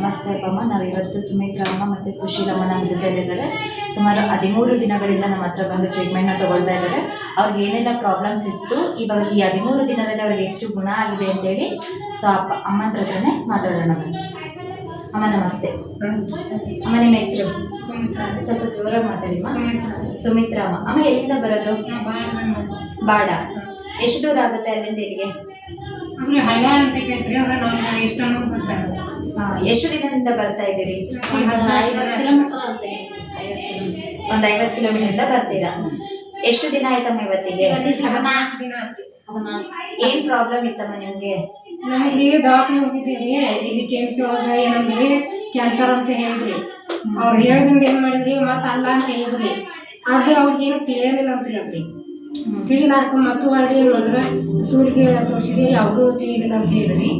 ನಮಸ್ತೆ ಅಪ್ಪಮ್ಮ. ನಾವಿವತ್ತು ಸುಮಿತ್ರಮ್ಮ ಮತ್ತು ಸುಶೀಲಮ್ಮ ನಮ್ಮ ಜೊತೆಯಲ್ಲಿದ್ದಾರೆ. ಸುಮಾರು 13 ದಿನಗಳಿಂದ ನಮ್ಮ ಹತ್ರ ಬಂದು ಟ್ರೀಟ್ಮೆಂಟ್ನ ತೊಗೊಳ್ತಾ ಇದ್ದಾರೆ. ಅವ್ರಿಗೆ ಏನೆಲ್ಲ ಪ್ರಾಬ್ಲಮ್ಸ್ ಇತ್ತು, ಇವಾಗ ಈ 13 ದಿನದಲ್ಲಿ ಅವ್ರಿಗೆ ಎಷ್ಟು ಗುಣ ಆಗಿದೆ ಅಂತೇಳಿ ಸೊ ಅಮ್ಮನ ಹತ್ರನೇ ಮಾತಾಡೋಣ. ಅಮ್ಮ ನಮಸ್ತೆ. ಅಮ್ಮ ನಿಮ್ಮ ಹೆಸರು? ಸ್ವಲ್ಪ ಜೋರಾಗಿ ಮಾತಾಡಿ. ಸುಮಿತ್ರಾ ಅಮ್ಮ. ಅಮ್ಮ ಎಲ್ಲಿಂದ ಬರೋದು? ಬಾಡ. ಎಷ್ಟು ದೂರ ಆಗುತ್ತೆ ಅಲ್ಲಿಂದ ಇಲ್ಲಿಗೆ? ಅಂದ್ರೆ ಹಳ್ಳ ಅಂತ ಕೇಳ್ತೀರಿ, ಅದ ನಮ್ಗೆ ಎಷ್ಟು ಅನ್ನೋದು ಗೊತ್ತಾಗಲ್ಲ. ಎಷ್ಟು ದಿನದಿಂದ ಬರ್ತಾ ಇದ್ದೀರಿ? 50 ಕಿಲೋಮೀಟರ್ ಅಂತೆ. ಒಂದು 50 ಕಿಲೋಮೀಟರಿಂದ ಬರ್ತೀರಾ. ಎಷ್ಟು ದಿನ ಆಯ್ತಮ್ಮ ಇವತ್ತಿಗೆ? 14 ದಿನ ಆತ್ರಿ. ಏನ್ ಪ್ರಾಬ್ಲಮ್ ಇತ್ತಮ್ಮ ನಿಮ್ಗೆ? ನಮಗೆ ದವಾಖಾನೆ ಹೋಗಿದ್ದೀರಿ, ಇಲ್ಲಿ ಕೆಮ್ಸಿ ಒಳಗ ಏನಂದ್ರಿ ಕ್ಯಾನ್ಸರ್ ಅಂತ ಹೇಳಿದ್ರಿ. ಅವ್ರು ಹೇಳಿದಿಂದ ಏನ್ ಮಾಡಿದ್ರಿ, ಮತ್ತೆ ಅಲ್ಲ ಅಂತ ಹೇಳಿದ್ರಿ. ಅದು ಅವ್ರಿಗೇನು ತಿಳಿಯೋದಿಲ್ಲ ಅಂತ್ರಿ. ಅದ್ರಿ ತಿಳಿಲಾರ್ಕ ಮತ್ತು ಹೊಳ್ಳಿ ನೋಡಿದ್ರೆ ಸೂರಿಗೆ ತೋರಿಸಿದಿರಿ, ಅವರು ತಿಳಿಲಿಲ್ಲ ಅಂತ ಹೇಳಿದ್ರಿ.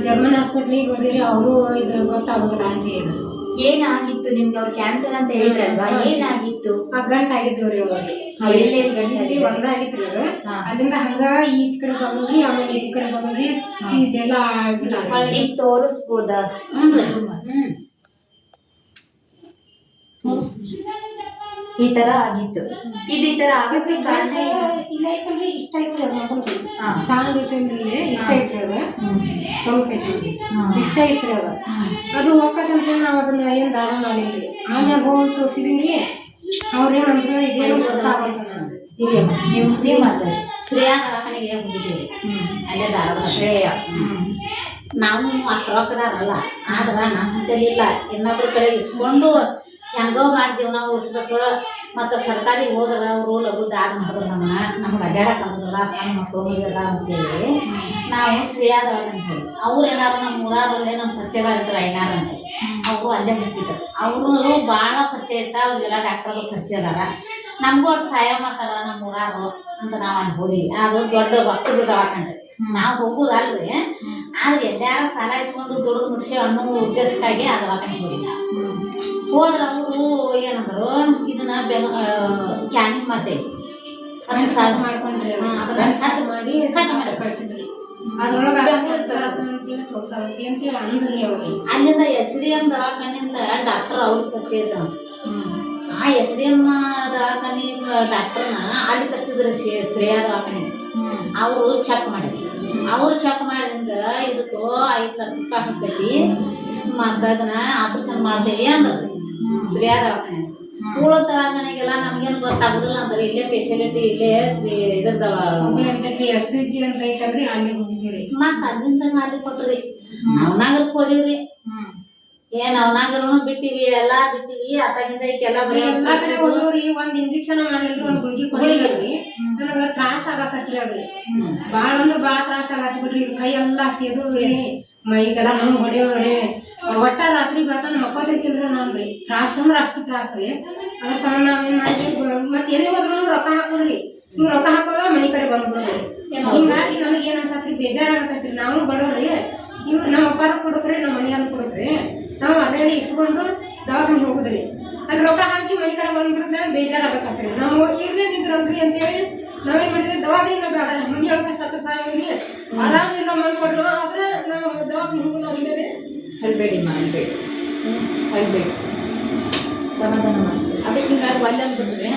ಜರ್ಮನ್ ಹಾಸ್ಪಿಟ್ಲಿಗೆ ಹೋದಿರಿ, ಅವರು ಇದು ಗೊತ್ತಾಗೋದಿಲ್ಲ ಅಂತ ಹೇಳಿದ್ರು. ಏನಾಗಿತ್ತು ನಿಮ್ಗೆ? ಅವ್ರು ಕ್ಯಾನ್ಸರ್ ಅಂತ ಹೇಳಿದ್ರಲ್ವಾ, ಏನಾಗಿತ್ತು? ಗಂಟಾಗಿದ್ದವ್ರಿ ಅವ್ರಿಗೆ. ಎಲ್ಲೆಲ್ಲಿ ಒಂದಾಗಿತ್ರಿ ಅದು. ಅಲ್ಲಿಂದ ಹಂಗ ಈಚ್ ಕಡೆ ಬಗಲ್ರಿ, ಆಮೇಲೆ ಈಚ್ ಕಡೆ ಬಗಲ್ರಿ, ಇದೆಲ್ಲ ಈಗ ತೋರಿಸ್ಬೋದಾ? ಈ ತರ ಆಗಿತ್ತು. ಇದು ಈ ತರ ಆಗಕ್ಕೆ ಕಾರಣ ಇಲ್ಲ ಐತಲ್ರಿ, ಇಷ್ಟ ಐತ್ರಿ ಅದು ಮೊದಲ್ರಿ. ಸಾಣದ ಐತಲ್ರಿ, ಇಷ್ಟ ಐತ್ರಿ ಅದು, ಸ್ವಲ್ಪ ಐತ್ರಿ, ಇಷ್ಟ ಐತ್ರಿ ಅದು. ಅದು ಹೋಗ್ತಂತ ನಾವ್ ಅದನ್ನ ಏನ್ ದಾನ ಮಾಡಿಲ್ರಿ. ಆಮ್ಯಾಗ ಹೋಗಿ ತೋರ್ಸಿದೀವ್ರಿ. ಅವ್ರೇನಂದ್ರ ಇದೇನು ಗೊತ್ತಾಗಲ್ಲ. ನೀವು ಮಾತಾಡಿ. ಶ್ರೇಯಾ ದವಾಖಾನೆಗೆ ಹೋಗಿದ್ದೀವಿ, ಅಲ್ಲೇ ಧಾರವಾಡ. ಶ್ರೇಯ ನಾವು ಅಷ್ಟು ರೊಕ್ಕದಾರಲ್ಲ, ಆದ್ರ ನಮ್ಮ ಹಂತಲ್ಲಿ ಇಲ್ಲ. ಇನ್ನೊಬ್ರ ಕಡೆ ಇಸ್ಕೊಂಡು ಹೆಂಗೋ ಮಾಡಿ ಜೀವನ ಉಳಿಸ್ಬೇಕು. ಮತ್ತು ಸರ್ಕಾರಿ ಹೋದ್ರೆ ಅವರು ಲಘು ದಾದ ಮಾಡಿದ್ರು ನಮ್ಗೆ ಅಡ್ಡಾಡಕ್ಕೆ ಆಗೋದಿಲ್ಲ, ಸಣ್ಣ ಮಕ್ಕಳು ಮರಿಯಲ್ಲ ಅಂತೇಳಿ ನಾವು ಶ್ರೇಯಾ ದವಾಖಾನೆಗೆ ಹೋಗಿ. ಅವ್ರು ಏನಾರು ನಮ್ಮ ಊರಲ್ಲೇ ನಮ್ಮ ಪರಿಚಯ ಇರ್ತಾರೆ ಐನಾರ ಅಂತ, ಅವರು ಅಲ್ಲೇ ಹುಟ್ಟಿದ್ರು. ಅವರು ಭಾಳ ಪರಿಚಯ ಇರ್ತಾರೆ, ಅವ್ರಿಗೆಲ್ಲ ಡಾಕ್ಟರ್ದು ಪರಿಚಯ ಅದಾರ. ನಮಗೂ ಅವ್ರು ಸಹಾಯ ಮಾಡ್ತಾರ ನಮ್ಮ ಊರಾರು ಅಂತ ನಾವು ಅಲ್ಲಿ ಹೋದಿವಿ. ಅದು ದೊಡ್ಡ ರೊಕ್ಕದ ದವಾಖಾನೆ ನಾವು ಹೋಗುದಲ್ರಿ. ಆದ್ರೆ ಎಲ್ಲಾರು ಸಾಲ ಇಸ್ಕೊಂಡು ದುಡ್ಡು ಮುಟ್ಸಿ ಅನ್ನೋ ಉದ್ದೇಶಕ್ಕಾಗಿ ಆ ದವಾಖಾನೆಗೆ ಹೋಗಿ ಹೋದ್ರೆ ಅವರು ಏನಂದ್ರು, ಇದನ್ನ ಕ್ಯಾನಿಂಗ್ ಮಾಡ್ತೇವೆ, ಅದನ್ನ ಸಾಲ ಮಾಡ್ಕೊಂಡ್ರಿ, ಅದನ್ನ ಕಟ್ ಮಾಡಿ ಕಳ್ಸಿದ್ರಿ. ಅದ್ರೊಳಗೆ ಅಂದ್ರಿ ಅವ್ರಿ. ಅಲ್ಲಿಂದ SDM ದವಾಖಾನೆಯಿಂದ ಡಾಕ್ಟರ್ ಅವ್ರಿಗೆ ಪರಿಚಯ ಇದ್ದ. ಆ SDM ದವಾಖಾನೆ ಡಾಕ್ಟರ್ನ ಅಲ್ಲಿ ಕರ್ಸಿದ್ರು ಶ್ರೇಯಾ ದವಾಖಾನೆ. ಅವರು ಚೆಕ್ ಮಾಡಿದ್ರು. ಅವ್ರು ಚೆಕ್ ಮಾಡಿದ್ರಿಂದ ಇದಕ್ಕೂ 5 ಲಕ್ಷ ರೂಪಾಯಿ ಹಾಕೈತಿ, ಮತ್ತು ಅದನ್ನ ಆಪರೇಷನ್ ಮಾಡ್ತೇವೆ ಅಂದ್ರಿ ಶ್ರೇಯಾ ದವಾಖಾನೆ. ಉಳ ದವಾಖಾನೆಗೆಲ್ಲ ನಮಗೇನು ಗೊತ್ತಾಗೋದಿಲ್ಲ ಅಂದ್ರೆ ಇಲ್ಲೇ ಫೆಸಿಲಿಟಿ ಇಲ್ಲೇ ಇದ್ರದ SCG ಅಂತ ಐತಲ್ರಿ, ಅಲ್ಲಿ ಹೋಗಿದ್ದೀರಿ. ಮತ್ತು ಅಲ್ಲಿಂದ ಅಲ್ಲಿ ಕೊಟ್ರಿ. ನವನಾಗರಕ್ಕೆ ಹೋದಿವ್ರಿ. ನವನಾಗರೂ ಬಿಟ್ಟಿವಿ, ಎಲ್ಲಾ ಬಿಟ್ಟಿವಿ. ಅತ್ತಾಗಿಂದ ಈಗೆಲ್ಲ ಎಲ್ಲಾ ಕಡೆ ಹೋದ್ರಿ. ಒಂದ್ ಇಂಜೆಕ್ಷನ್ ಮಾಡ್ಲಿಲ್ರಿ, ಒಂದ್ ಗುಳಿಗೆ ಕೊಡ್ಲಿಲ್ರಿ. ನನಗ ತ್ರಾಸ ಆಗಕತ್ರಿ ಅದ್ರಿ, ಬಾಳ ಅಂದ್ರ ಬಾಳ ತ್ರಾಸ ಆಗತ್ ಬಿಡ್ರಿ. ಕೈ ಎಲ್ಲಾ ಸೇದುದ್ರಿ, ಮೈಗೆಲ್ಲ ನೋವು ಹೊಡೆಯೋದ್ರಿ. ಒಟ್ಟ ರಾತ್ರಿ ಬೆಳತಾನ ಮಕ್ಕೋದಿರ್ಕಿಲ್ರಿ ನಾನ್ರಿ. ತ್ರಾಸ ಅಂದ್ರ ಅಷ್ಟು ತ್ರಾಸ ರೀ. ಅದ್ರ ಸಮ ನಾವೇನ್ ಮಾಡಿದ್ವಿ, ಮತ್ತೆ ಎಲ್ಲಿ ಹೋದ್ರು ರೊಕ್ಕ ಹಾಕೋದ್ರಿ. ಇವ್ ರೊಕ್ಕ ಹಾಕೋದ ಮನಿ ಕಡೆ ಬಂದ್ಬಿಡ್ರಿ. ಹಿಂಗಾಗಿ ನನಗೆ ಏನ್ ಅನ್ಸತ್ರಿ, ಬೇಜಾರಾಗತ್ರಿ. ನಾವು ಬಡವ್ರಿ, ಇವ್ರು ನಮ್ಮ ಅಪ್ಪಾರ ಕೊಡಕ್ರಿ, ನಮ್ಮ ಮನೆಯವ್ರು ಕೊಡಕ್ರಿ. ನಾವು ಅದೇ ಇಸ್ಕೊಂಡು ದವಾಖಾನೆ ಹೋಗುದ್ರಿ. ಅಲ್ಲಿ ರೊಕ್ಕ ಹಾಕಿ ಮನೆ ಕಡೆ ಬಂದ್ಬಿಡ್ದ ಬೇಜಾರಾಗತ್ರಿ. ನಾವು ಇಲ್ಲೇ ನಿದ್ರಲ್ರಿ ಅಂತೇಳಿ ನಾವೇನ್ ಮಾಡಿದ್ವಿ, ದವಾಖಾನೆ ಬೇಡ, ಮನೆಯೊಳಗೆ ಸತ್ತ ಸಾಯಿಲಿ ಆರಾಮಿಲ್ಲ ಮಾಡ್ಕೊಡ್ರು. ಆದ್ರೆ ನಾವು ದವಾಖಾನೆ ಹೋಗಲ್ಲ ಅಂದೇವೆ. ಹೇಳ್ಬೇಡಿ ಮಾಡಬೇಡಿ, ಹೇಳ್ಬೇಡಿ, ಸಮಾಧಾನ ಮಾಡಿ. ಅದಕ್ಕೆ ಹಿಂಗಾಗಿ ಒಳ್ಳೆ ಅಂದ್ಬಿಟ್ರಿ.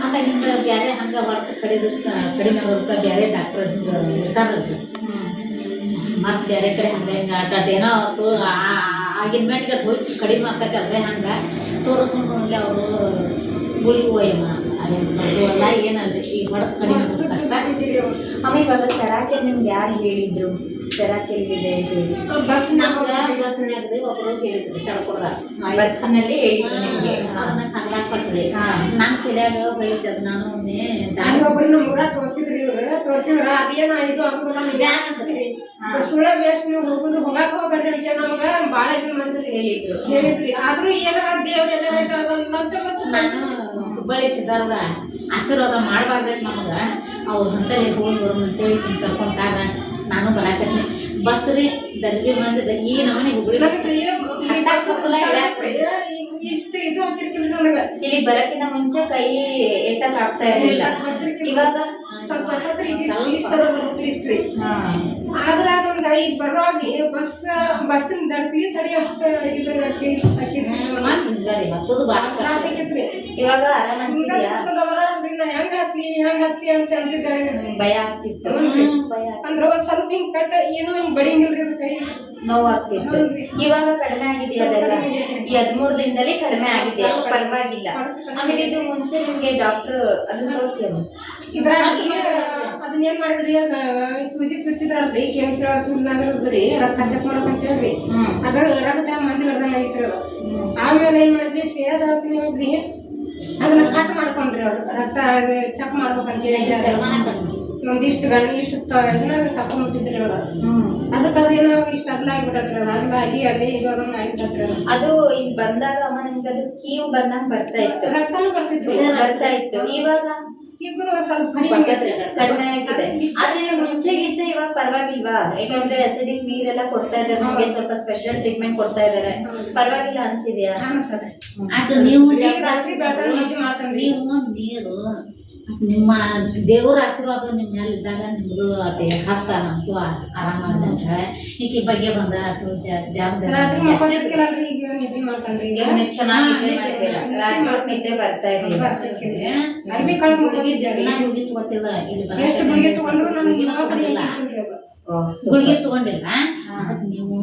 ಅದಾಗಿಂದ ಬೇರೆ ಹಂಗೆ ಹೊರತು ಕಡಿಮೆ ಆಗೋದಕ್ಕೆ ಬೇರೆ ಡಾಕ್ಟರ್ ಹಿಂಗೆ ಇರ್ತಾರಲ್ರಿ. ಮತ್ತು ಬೇರೆ ಕಡೆ ಹಂಗೆ ಹಿಂಗೆ ಅಡ್ಡಾಡೇನೋ ಅವತ್ತು ಆಗಿನ ಮೇಟಿಗೆ ಹೋಯ್ತು ಕಡಿಮೆ ಆಗ್ತೈತೆ ಅಲ್ಲೇ ಹಂಗೆ ತೋರಿಸ್ಕೊಂಡು ಬಂದ್ಲಿ ಅವರು ಗುಳಿಗೆ ಹೋಯಮ್ಮ. ಅದೇನು ಎಲ್ಲ ಏನಲ್ರಿ, ಈಗ ಹೊಡೆದು ಕಡಿಮೆ ಕಷ್ಟ. ಆಮೇಲೆ ಇವಾಗ ಸರಾಕೆ ನಿಮ್ಗೆ ಯಾರು ಹೇಳಿದ್ರು ಸರಾಕೆ ಎಲ್ಲಿದೆ ಹೇಳಿ? ಬಸ್ನಾಗ್ರಿ ಒಬ್ಬರು ಹೇಳಿದ್ರಿ ತಡ್ಕೊಡ್ದ, ಬಸ್ಸಿನಲ್ಲಿ ಹೇಳಿದ್ರು ನಿಮಗೆ? ಅದನ್ನ ಹಂಗಾಕ್ ಕೊಟ್ರಿ. ನಮ್ಮ ಕೈಯಾಗ ಬೆಳಿತದ. ನಾನು ಒಮ್ಮೆ ಒಬ್ಬರು ನಮ್ಮ ಊರ ತೋರ್ಸಿದ್ರಿ. ಇವ್ರು ತೋರ್ಸಿದ್ರ ಅದೇನ ಇದು ಆಗುದಿಲ್ಲ, ನೀವು ಯಾಕೆ ಅಂತೀರಿ, ಸುಳ್ಳ ಬೇಸ್ ನೀವು ಹೋಗುದು ಹೋಗಾಕ ಹೋಗ್ಬೇಡ್ರಿ ಅಂತ ನಮ್ಗ ಬಾಳ ಇದು ಮಾಡಿದ್ರಿ, ಹೇಳಿದ್ರಿ. ಆದ್ರೂ ಏನಾರ ದೇವ್ರೆಲ್ಲ ನಾನು ಹುಬ್ಬಳ್ಳಿ ಸಿದ್ದಾರ್ರ ಆಶೀರ್ವಾದ ಮಾಡಬಾರ್ದೈತಿ ನಮಗೆ. ಅವ್ರ ಅಂತೇಳಿ ಹೋಗಿ ಬರೋಣ ಅಂತೇಳಿ ಕರ್ಕೊಂತಾರ. ನಾನು ಬರಾಕತ್ತೀನಿ. ಬಸ್ರಿ ದರ್ಬಿ ಮಂದಿ ಈ ನಮನಿ ಹುಬ್ಳಿ ಇಷ್ಟು ಇದು ಆಗ್ತಿರ್ತಿಲ್ಲ ನನಗೆ. ಇಲ್ಲಿ ಬರಕಿನ ಮುಂಚೆ ಕೈ ಎತ್ತಕ್ ಆಗ್ತಾ ಇರಲಿಲ್ಲ, ಇವಾಗ ಸ್ವಲ್ಪ ಹತ್ತತ್ರ ಇಷ್ಟು ಇಷ್ಟ್ರಿ. ಹಾ ಆದ್ರ ನನ್ಗೆ ಈಗ ಬರೋಗಿ ಬಸ್ಸಿನ ದಡ್ತಿ ತಡಿ ಅಷ್ಟು ಇದು ಹತ್ತದು ಭಾಳ ತ್ರಾಸ ಆಕೈತ್ರಿ. ಇವಾಗ ಆರಾಮ ಅನ್ಸಿದ್ಯಾ? ಹೆಂಗ್ ಹತ್ಲಿ ಅಂತ ಅಂತಿದ್ದಾರೆ. ಭಯ ಆಗ್ತಿತ್ತು, ಅಂದ್ರ ಒಂದ್ ಸ್ವಲ್ಪ ಹಿಂಗ್ ಪೆಟ್ಟ ಏನೋ ಹಿಂಗ್ ಬಡಿಂಗಿಲ್ರಿ ಅದು ಕೈ ನೋವು ಆಗ್ತಿತ್ತು. ಇವಾಗ ಕಡಿಮೆ ಆಗಿದೆಯಾ ಅದೆಲ್ಲ? ಈ 13 ದಿನದಲ್ಲಿ ಕಡಿಮೆ ಆಗಿದೆ, ಪರವಾಗಿಲ್ಲ. ಆಮೇಲೆ ಇದು ಮುಂಚೆ ನಿಮ್ಗೆ ಡಾಕ್ಟರ್ ಅದನ್ನ ತೋರಿಸಿ ಇದ್ರಾಗಿ ಅದನ್ನ ಏನ್ ಮಾಡಿದ್ರಿ, ಸೂಜಿ ಚುಚ್ಚಿದ್ರಲ್ರಿ ಕೆಮ್ಸ ಸುಳ್ನಾಗ್ರಿ ರಕ್ತ ಚೆಕ್ ಮಾಡಕ್ ಹೇಳ್ರಿ. ಅದ ರಕ್ತ ಮಂಜು ಗಡ್ದಂಗ ಐತ್ರಿ ಅದು. ಆಮೇಲೆ ಏನ್ ಮಾಡಿದ್ರಿ, ಸೇರಾ ದವಾಖಾನೆ ಹೋಗ್ರಿ ಅದನ್ನ ಕಟ್ ಮಾಡ್ಕೊಂಡ್ರಿ ಅವ್ರು ರಕ್ತ ಚೆಕ್ ಮಾಡ್ಬೇಕಂತ ಹೇಳಿ ಒಂದಿಷ್ಟು ಇಷ್ಟು ಇದನ್ನ ತಕೊಂಡ್ಬಿಟ್ಟಿದ್ರಿ ಅವ್ರು. ಅದಕ್ಕೆ ಅದೇನೋ ಇಷ್ಟು ಅಗ್ಲ ಆಗಿಬಿಟ್ಟತ್ರಿ, ಅದು ಅಗ್ಲ ಆಗಿ ಅದೇ ಇದು ಅದನ್ನ ಆಗಿಬಿಟ್ಟತ್ರಿ. ಅದು ಇಲ್ಲಿ ಬಂದಾಗ ಅಮ್ಮ ನಿಮ್ಗೆ ಅದು ಕೀವು ಬಂದಂಗ ಬರ್ತಾ ಇತ್ತು, ರಕ್ತನೂ ಬರ್ತಿತ್ತು. ಇವಾಗ ಇಬ್ರು ಒಂದ್ ಸ್ವಲ್ಪ ಕಡಿಮೆ ಆಗೈತ್ರಿ, ಕಡಿಮೆ ಆಗಿದೆ. ಆದ್ರೆ ಮುಂಚೆಗಿಂತ ಇವಾಗ ಪರವಾಗಿಲ್ವಾ? ಯಾಕಂದ್ರೆ ಅಸಿಡಿಕ್ ನೀರೆಲ್ಲ ಕೊಡ್ತಾ ಇದ್ದಾರೆ, ನಮಗೆ ಸ್ವಲ್ಪ ಸ್ಪೆಷಲ್ ಟ್ರೀಟ್ಮೆಂಟ್ ಕೊಡ್ತಾ ಇದ್ದಾರೆ, ಪರವಾಗಿಲ್ಲ ಅನ್ಸಿದ್ಯಾ? ಅನ್ಸತ್ತೆ. ಅದು ನೀವು ರಾತ್ರಿ ಬೆಳತನ ನಿದ್ದೆ ಮಾಡ್ತಾನ್ರಿ. ನೀವು ನೀರು ನಿಮ್ಮ ದೇವ್ರ ಆಶೀರ್ವಾದ ನಿಮ್ಮ ಮೇಲೆ ಇದ್ದಾಗ ನಿಮ್ದು ಅದೇ ಹಸ್ತ ನಮ್ದು ಆರಾಮಾಗಿದೆ ಅಂತ ಹೇಳಿ ಈಕಿ ಬಗ್ಗೆ ಬಂದ ಅಷ್ಟು ರಾತ್ರಿ ಮಕ್ಕೊಂಡಿರ್ತೀರಲ್ರಿ, ಈಗ ನಿದ್ದೆ ಮಾಡ್ತಾನ್ರಿ. ಈಗ ಚೆನ್ನಾಗಿ ನಿದ್ದೆ ಮಾಡ್ತೀರಾ? ರಾತ್ರಿ ಹೊತ್ತು ನಿದ್ದೆ ಬರ್ತಾ ಇರ್ಲಿಲ್ಲ. ಅರ್ಬಿ ಕಳಗ್ ಮುಗಿದ್ರಿ. ನಾ ಹುಡುಗಿ ತಗೋತಿಲ್ಲ, ಇಲ್ಲಿ ಎಷ್ಟು ಗುಳಿಗೆ ತಗೊಂಡ್ರು ನನಗೆ ಕಡಿಮೆ ಆಗ್ತಿಲ್ರಿ ಅದು. ಗುಳಿಗೆ ತಗೊಂಡಿಲ್ಲ ನೀವು?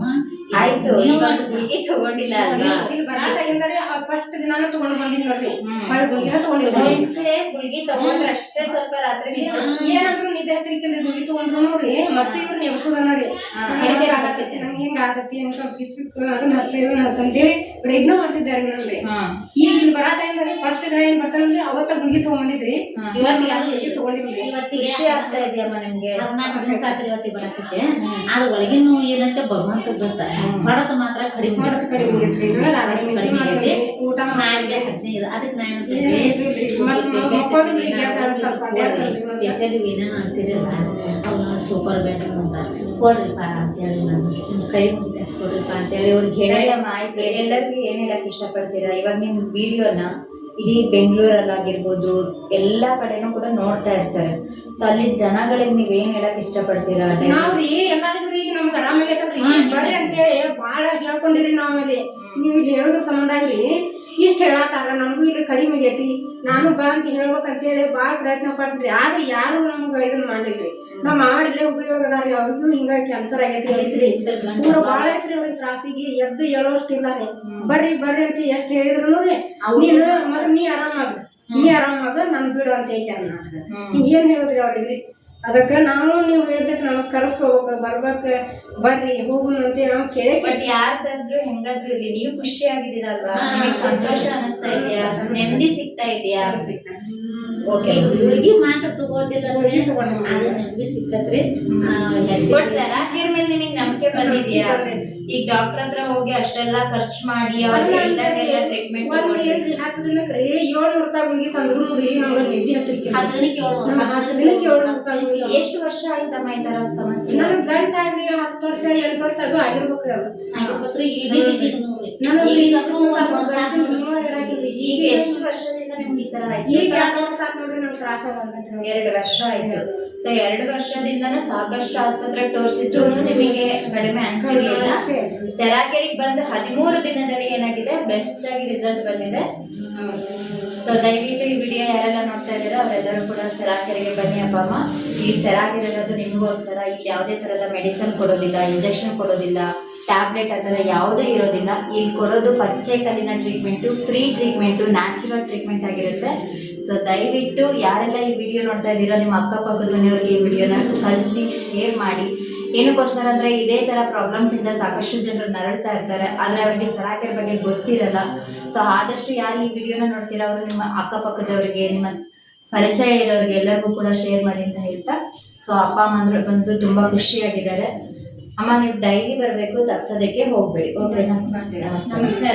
ಆಯ್ತು, ಇವಾಗ ಗುಳಿಗೆ ತಗೊಂಡಿಲ್ಲ ಅಲ್ವಾ? ಇಲ್ಲಿ ಬರಾತಾಗಿಂದರೆ ಫಸ್ಟ್ ದಿನಾನು ತಗೊಂಡು ಬಂದಿದ್ ನೋಡ್ರಿ, ಹೊಳ್ಳಿ ಗುಳಿಗೆನ ತಗೊಂಡಿಲ್ಲ. ಮುಂಚೆ ಗುಳಿಗೆ ತಗೊಂಡ್ರೆ ಅಷ್ಟೇ ಸ್ವಲ್ಪ ರಾತ್ರಿ ಏನಾದ್ರು ನಿದ್ದೆ ಹತ್ತಿರಕ್ಕಿಲ್ರಿ, ಗುಳಿಗೆ ತಗೊಂಡ್ರು ರೀ ಮತ್ತೆ ಇವ್ರು ನೆವಸೋದನ ರೀ. ನಂಗೆ ಹಿಂಗ ಆಗತ್ತಿ ಹಂಗ ಸ್ವಲ್ಪ ಕಿಚ್ಚಕ್ ಅದನ್ನ ಹಚ್ಚ ಇದನ್ನ ಹಚ್ಚ ಅಂತೇಳಿ ಪ್ರಯತ್ನ ಮಾಡ್ತಿದ್ದಾರೆ ನೋಡ್ರಿ. ಈಗ ಇಲ್ಲಿ ಬರಾತಾಗಿಂದರೆ ಫಸ್ಟ್ ದಿನ ಏನ್ ಬರ್ತಾರಲ್ರಿ ಅವತ್ತ ಗುಳಿಗೆ ತಗೊಂಡ್ಬಂದಿದ್ರಿ, ಇವತ್ತು ಯಾರು ಗುಳಿಗೆ ತಗೊಂಡಿಲ್ರಿ. ಇವತ್ತು ಖುಷಿ ಆಗ್ತಾ ಇದೆಯಮ್ಮ ನಿಮ್ಗೆ? 14 ದಿವಸ ಆತ್ರಿ ಇವತ್ತಿಗೆ ಬರಾಕೈತೆ. ಆದ್ರೆ ಒಳಗಿನ ಏನಂತೆ ಭಗವಂತ ಗೊತ್ತ, ಹೊಡತ ಮಾತ್ರ ಕಡಿಮೆ ಆಗೈತ್ರಿ. ಈಗ ರಾತ್ರಿ ನಿದ್ದೆ ಮಾಡ್ತೀವಿ, ಊಟ ಮಾಡಿ 15 ಅದಕ್ಕೆ ನಾನು ಪೇಷಂಟ್ ಏನೇನು ಅಂತಿರಲ್ಲ ಅವ್ನ ಸೂಪರ್ ಬೆಟರ್ ಅಂತ ಕೊಡ್ರಿಪ್ಪ ಅಂತೇಳಿ ನಾನು ಕೈ ಮುಗಿತೆ ಕೊಡ್ರಿಪ್ಪ ಅಂತೇಳಿ ಅವ್ರಿಗೆ ಹೇಳಿ. ಆಯ್ತು, ಎಲ್ಲರಿಗೂ ಏನ್ ಹೇಳಕ್ ಇಷ್ಟಪಡ್ತೀರಾ? ಇವಾಗ ನಿಮ್ ವಿಡಿಯೋನ ಇಡೀ ಬೆಂಗಳೂರಲ್ಲಾಗಿರ್ಬೋದು ಎಲ್ಲ ಕಡೆನೂ ಕೂಡ ನೋಡ್ತಾ ಇರ್ತಾರೆ. ಸೊ ಅಲ್ಲಿ ಜನಗಳಿಗೆ ನೀವ್ ಏನ್ ಹೇಳಕ್ ಇಷ್ಟಪಡ್ತೀರಾ? ನಾವ್ರಿ ಎಲ್ಲರಿಗೂ ಈಗ ನಮ್ಗೆ ಆರಾಮಾಗೈತಲ್ರಿ ಬರ್ರಿ ಅಂತೇಳಿ ಬಾಳ ಹೇಳ್ಕೊಂಡಿರಿ. ನಾವಲ್ಲಿ ನೀವು ಇಲ್ಲಿ ಹೇಳೋದ್ರ ಸಂಬಂಧ ಇಲ್ರಿ ಇಷ್ಟ ಹೇಳತ್ತಾರ, ನನಗೂ ಇಲ್ಲಿ ಕಡಿಮೆ ಆಗೈತಿ, ನಾನು ಬಾ ಅಂತ ಹೇಳ್ಬೇಕಂತೇಳಿ ಬಾಳ ಪ್ರಯತ್ನ ಪಟ್ರಿ. ಆದ್ರೆ ಯಾರು ನಮ್ಗ ಇದನ್ನ ಮಾಡಿಲ್ರಿ. ನಮ್ಮ ಮಾವ ಇಲ್ಲೇ ಹುಬ್ಳಿ ಒಳಗದಾರ್ರಿ, ಅವ್ರಿಗೂ ಹಿಂಗ ಕ್ಯಾನ್ಸರ್ ಆಗೈತ್ರಿ ಐತ್ರಿ, ಪೂರ ಬಾಳ ಐತ್ರಿ ಅವ್ರಿಗೆ ತ್ರಾಸಿಗೆ ಎದ್ದು ಹೇಳೋಷ್ಟಿಲ್ಲ ರೀ. ಬರ್ರಿ ಬರ್ರಿ ಅಂತ ಎಷ್ಟ್ ಹೇಳಿದ್ರು ರೀ, ನೀನು ಮೊದಲು ನೀ ಆರಾಮಾಗ ನನ್ ಬಿಡು ಅಂತ ಹೇಳ್ಯಾರ. ಹಿಂಗೇನ್ ಹೇಳಿದ್ರಿ ಅವ್ರಿಗೆ? ಅದಕ್ಕ ನಾವು ನೀವು ಹೇಳ್ದಕ್ ನಮಗ್ ಕರೆಸ್ಕೋಬೇಕು, ಬರ್ಬೇಕ ಬರ್ರಿ ಹೋಗುನ್ ಅಂತ ನಾವು ಕೇಳಕ್. ಬಟ್ ಯಾರ್ದಾದ್ರು ಹೆಂಗಾದ್ರು ಇರ್ಲಿ, ನೀವು ಖುಷಿ ಆಗಿದ್ದೀರಲ್ವಾ? ನಿಮಗೆ ಸಂತೋಷ ಅನಿಸ್ತಾ ಇದೆಯಾ? ನೆಮ್ಮದಿ ಸಿಗ್ತಾ ಇದೆಯಾ? ಓಕೆ, ಗುಳಿಗೆ ಮಾತ್ರ ತಗೊಂಡಿಲ್ಲ, ಅದು ನೆಮ್ಮದಿ ಸಿಕ್ಕತ್ರಿ. ಬಟ್ ಸೆರಾಕೇರ್ ಮೇಲೆ ನಿಮಗೆ ನಂಬಿಕೆ ಬಂದಿದ್ಯಾ? ಈಗ ಡಾಕ್ಟರ್ ಹತ್ರ ಹೋಗಿ ಅಷ್ಟೆಲ್ಲ ಖರ್ಚು ಮಾಡಿ ಅವ್ರಿಗೆ ಎಲ್ಲೆಲ್ಲ ಟ್ರೀಟ್ಮೆಂಟ್ ಏನ್ರಿ 10 ದಿನಕ್ಕೆ 700 ರೂಪಾಯಿ ಗುಳಿಗೆ ತಂದ್ರು ರೀ ನಮ್ಗೆ ನಿದ್ದೆ ಹತ್ತಿರಕ್ಕೆ. 10 ದಿನಕ್ಕೆ 700 ರೂಪಾಯಿ. ಎಷ್ಟು ವರ್ಷ ಆಯ್ತಮ್ಮ ಈ ತರ ಸಮಸ್ಯೆ? ನನಗ್ ಗಂಟ ಆಗ್ರಿ 10 ವರ್ಷ 8 ವರ್ಷ ಅದು ಆಗಿರ್ಬೇಕ್ರಿ. ಅದು ಈಗ ಎಷ್ಟು ವರ್ಷದಿಂದ ನಿಮ್ಗೆ ಈ ತರ ಆಯ್ತು? ಈಗ 2 ವರ್ಷ ಆತ್ ನೋಡ್ರಿ ನಮ್ಗೆ ತ್ರಾಸ ಆಗಂತ್ರಿ. 2 ವರ್ಷ ಆಯ್ತು. ಸೊ 2 ವರ್ಷದಿಂದನೂ ಸಾಕಷ್ಟು ಆಸ್ಪತ್ರೆಗೆ ತೋರಿಸಿದ್ರು ನಿಮಗೆ ಕಡಿಮೆ ಅನ್ಸಿರ್ಲಿಲ್ಲ. ಸೆರಾಕೆರಿಗೆ ಬಂದು 13 ದಿನದಲ್ಲಿ ಏನಾಗಿದೆ, ಬೆಸ್ಟ್ ಆಗಿ ರಿಸಲ್ಟ್ ಬಂದಿದೆ. ಸೊ ದಯವಿಟ್ಟು ಈ ವಿಡಿಯೋ ಯಾರೆಲ್ಲ ನೋಡ್ತಾ ಇದ್ದೀರಾ ಅವರೆಲ್ಲರೂ ಕೂಡ ಸೆರಾಕೆರಿಗೆ ಬನ್ನಿ. ಅಪ್ಪ ಅಮ್ಮ, ಈ ಸೆರಾಕೆರ್ ಇರೋದು ನಿಮಗೋಸ್ಕರ. ಇಲ್ಲಿ ಯಾವುದೇ ಥರದ ಮೆಡಿಸನ್ ಕೊಡೋದಿಲ್ಲ, ಇಂಜೆಕ್ಷನ್ ಕೊಡೋದಿಲ್ಲ, ಟ್ಯಾಬ್ಲೆಟ್ ಆ ಥರ ಯಾವುದೇ ಇರೋದಿಲ್ಲ. ಇಲ್ಲಿ ಕೊಡೋದು ಪಚ್ಚೆ ಕಲ್ಲಿನ treatment, free treatment, natural treatment ಆಗಿರುತ್ತೆ. ಸೊ ದಯವಿಟ್ಟು ಯಾರೆಲ್ಲ ಈ ವಿಡಿಯೋ ನೋಡ್ತಾ ಇದ್ದೀರಾ ನಿಮ್ಮ ಅಕ್ಕಪಕ್ಕದ ಮನೆಯವ್ರಿಗೆ ಈ ವಿಡಿಯೋನ ಕಳಿಸಿ ಶೇರ್ ಮಾಡಿ. ಏನಕ್ಕೋಸ್ಕರ ಅಂದರೆ ಇದೇ ಥರ ಪ್ರಾಬ್ಲಮ್ಸಿಂದ ಸಾಕಷ್ಟು ಜನರು ನರಳ್ತಾ ಇರ್ತಾರೆ, ಆದರೆ ಅವರಿಗೆ ಸೆರಾಕೆರ್ ಬಗ್ಗೆ ಗೊತ್ತಿರಲ್ಲ. ಸೊ ಆದಷ್ಟು ಯಾರು ಈ ವಿಡಿಯೋನ ನೋಡ್ತೀರಾ ಅವರು ನಿಮ್ಮ ಅಕ್ಕಪಕ್ಕದವರಿಗೆ, ನಿಮ್ಮ ಪರಿಚಯ ಇರೋರಿಗೆ ಎಲ್ಲರಿಗೂ ಕೂಡ ಶೇರ್ ಮಾಡಿ ಅಂತ ಹೇಳ್ತಾ. ಸೊ ಅಪ್ಪ ಅಮ್ಮ ಬಂದು ತುಂಬ ಖುಷಿಯಾಗಿದ್ದಾರೆ. ಅಮ್ಮ ನೀವು ಡೈಲಿ ಬರಬೇಕು, ತಪ್ಸೋದಕ್ಕೆ ಹೋಗ್ಬೇಡಿ. ಓಕೆನಾ? ನಮಸ್ಕಾರ.